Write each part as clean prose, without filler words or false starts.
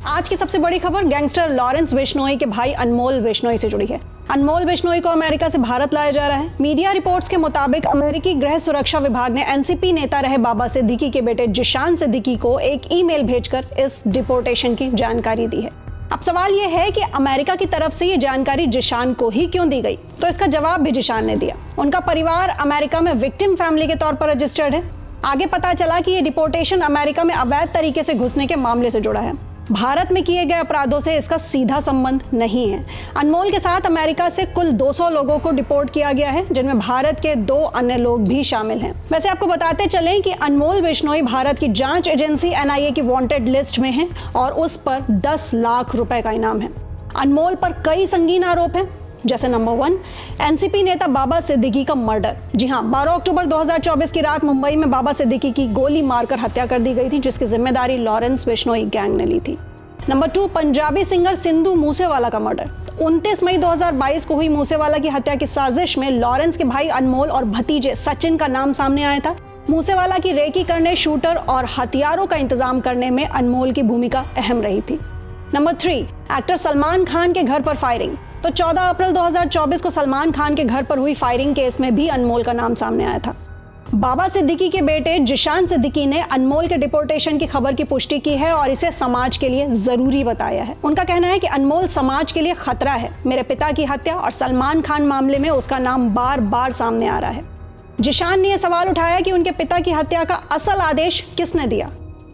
आज की सबसे बड़ी खबर गैंगस्टर लॉरेंस बिश्नोई के भाई अनमोल बिश्नोई से जुड़ी है। अनमोल बिश्नोई को अमेरिका से भारत लाया जा रहा है। मीडिया रिपोर्ट्स के मुताबिक अमेरिकी गृह सुरक्षा विभाग ने एनसीपी नेता रहे बाबा सिद्दीकी के बेटे जिशान सिद्दीकी को एक ईमेल भेजकर इस डिपोर्टेशन की जानकारी दी है। अब सवाल यह है कि अमेरिका की तरफ से ये जानकारी जिशान को ही क्यों दी गई, तो इसका जवाब भी जिशान ने दिया। उनका परिवार अमेरिका में विक्टिम फैमिली के तौर पर रजिस्टर्ड है। आगे पता चला कि ये डिपोर्टेशन अमेरिका में अवैध तरीके से घुसने के मामले से जुड़ा है। भारत में किए गए अपराधों से इसका सीधा संबंध नहीं है। अनमोल के साथ अमेरिका से कुल 200 लोगों को डिपोर्ट किया गया है, जिनमें भारत के 2 अन्य लोग भी शामिल हैं। वैसे आपको बताते चलें कि अनमोल बिश्नोई भारत की जांच एजेंसी एनआईए की वांटेड लिस्ट में है और उस पर 10 लाख रुपए का इनाम है। अनमोल पर कई संगीन आरोप हैं, जैसे नंबर 1, एनसीपी नेता बाबा सिद्दीकी का मर्डर। जी हाँ, 12 अक्टूबर 2024 की रात मुंबई में बाबा सिद्दीकी की गोली मारकर हत्या कर दी गई थी, जिसकी जिम्मेदारी लॉरेंस बिश्नोई गैंग ने ली थी। नंबर 2, पंजाबी सिंगर सिंधु मूसेवाला का मर्डर। 29 मई 2022 को हुई मूसेवाला की हत्या की साजिश में लॉरेंस के भाई अनमोल और भतीजे सचिन का नाम सामने आया था। मूसेवाला की रेकी करने, शूटर और हथियारों का इंतजाम करने में अनमोल की भूमिका अहम रही थी। नंबर 3, एक्टर सलमान खान के घर पर फायरिंग। तो 14 अप्रैल 2024 को सलमान खान के घर पर हुई फायरिंग केस में भी अनमोल का नाम सामने आया था। बाबा सिद्दीकी के बेटे जिशान सिद्दीकी ने अनमोल के डिपोर्टेशन की खबर की पुष्टि की है और इसे समाज के लिए जरूरी बताया है। उनका कहना है कि अनमोल समाज के लिए खतरा है। मेरे पिता की हत्या और सलमान खान मामले में उसका नाम बार बार सामने आ रहा है। जिशान ने यह सवाल उठाया कि उनके पिता की हत्या का असल आदेश किसने दिया।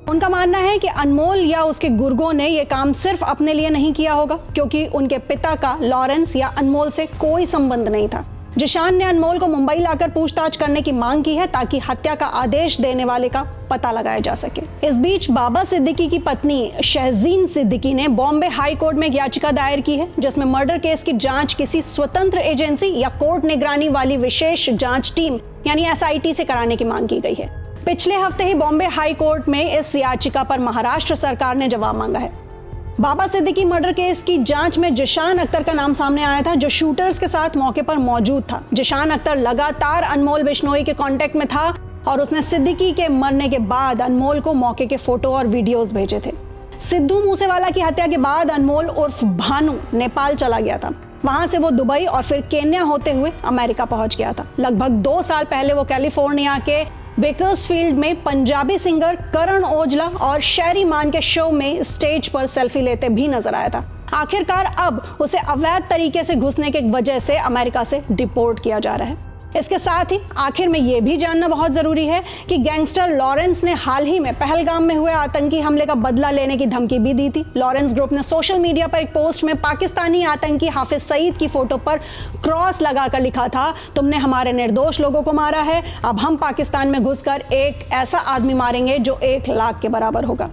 उनका मानना है कि अनमोल या उसके गुर्गों ने यह काम सिर्फ अपने लिए नहीं किया होगा, क्योंकि उनके पिता का लॉरेंस या अनमोल से कोई संबंध नहीं था। जिशान ने अनमोल को मुंबई लाकर पूछताछ करने की मांग की है, ताकि हत्या का आदेश देने वाले का पता लगाया जा सके। इस बीच बाबा सिद्दीकी की पत्नी शहजीन सिद्दीकी ने बॉम्बे हाई कोर्ट में एक याचिका दायर की है, जिसमें मर्डर केस की जांच किसी स्वतंत्र एजेंसी या कोर्ट निगरानी वाली विशेष जांच टीम यानी एसआईटी से कराने की मांग की गई है। पिछले हफ्ते ही बॉम्बे हाई कोर्ट में इस याचिका पर महाराष्ट्र सरकार ने जवाब मांगा है। बाबा सिद्दीकी मर्डर केस की जांच में जिशान अख्तर का नाम सामने आया था, जो शूटर्स के साथ मौके पर मौजूद था। जिशान अख्तर लगातार अनमोल बिश्नोई के कांटेक्ट में था और उसने सिद्दीकी के मरने के बाद अनमोल को मौके के फोटो और वीडियोस भेजे थे। सिद्धू मूसेवाला की हत्या के बाद अनमोल उर्फ भानु नेपाल चला गया था। वहां से वो दुबई और फिर केन्या होते हुए अमेरिका पहुंच गया था। लगभग 2 साल पहले वो कैलिफोर्निया के बेकर्सफील्ड में पंजाबी सिंगर करण ओजला और शेरी मान के शो में स्टेज पर सेल्फी लेते भी नजर आया था। आखिरकार अब उसे अवैध तरीके से घुसने की वजह से अमेरिका से डिपोर्ट किया जा रहा है। इसके साथ ही आखिर में यह भी जानना बहुत जरूरी है कि गैंगस्टर लॉरेंस ने हाल ही में पहलगाम में हुए आतंकी हमले का बदला लेने की धमकी भी दी थी। लॉरेंस ग्रुप ने सोशल मीडिया पर एक पोस्ट में पाकिस्तानी आतंकी हाफिज सईद की फोटो पर क्रॉस लगाकर लिखा था, तुमने हमारे निर्दोष लोगों को मारा है, अब हम पाकिस्तान में घुसकर एक ऐसा आदमी मारेंगे जो 1 लाख के बराबर होगा।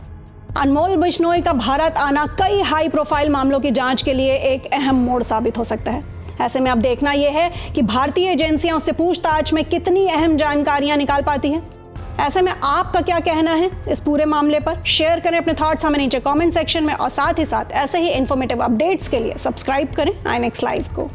अनमोल बिश्नोई का भारत आना कई हाई प्रोफाइल मामलों की जांच के लिए एक अहम मोड़ साबित हो सकता है। ऐसे में अब देखना यह है कि भारतीय एजेंसियां उससे पूछताछ में कितनी अहम जानकारियां निकाल पाती हैं। ऐसे में आपका क्या कहना है इस पूरे मामले पर? शेयर करें अपने थॉट्स हमें नीचे कमेंट सेक्शन में और साथ ही साथ ऐसे ही इंफॉर्मेटिव अपडेट्स के लिए सब्सक्राइब करें INX लाइव को।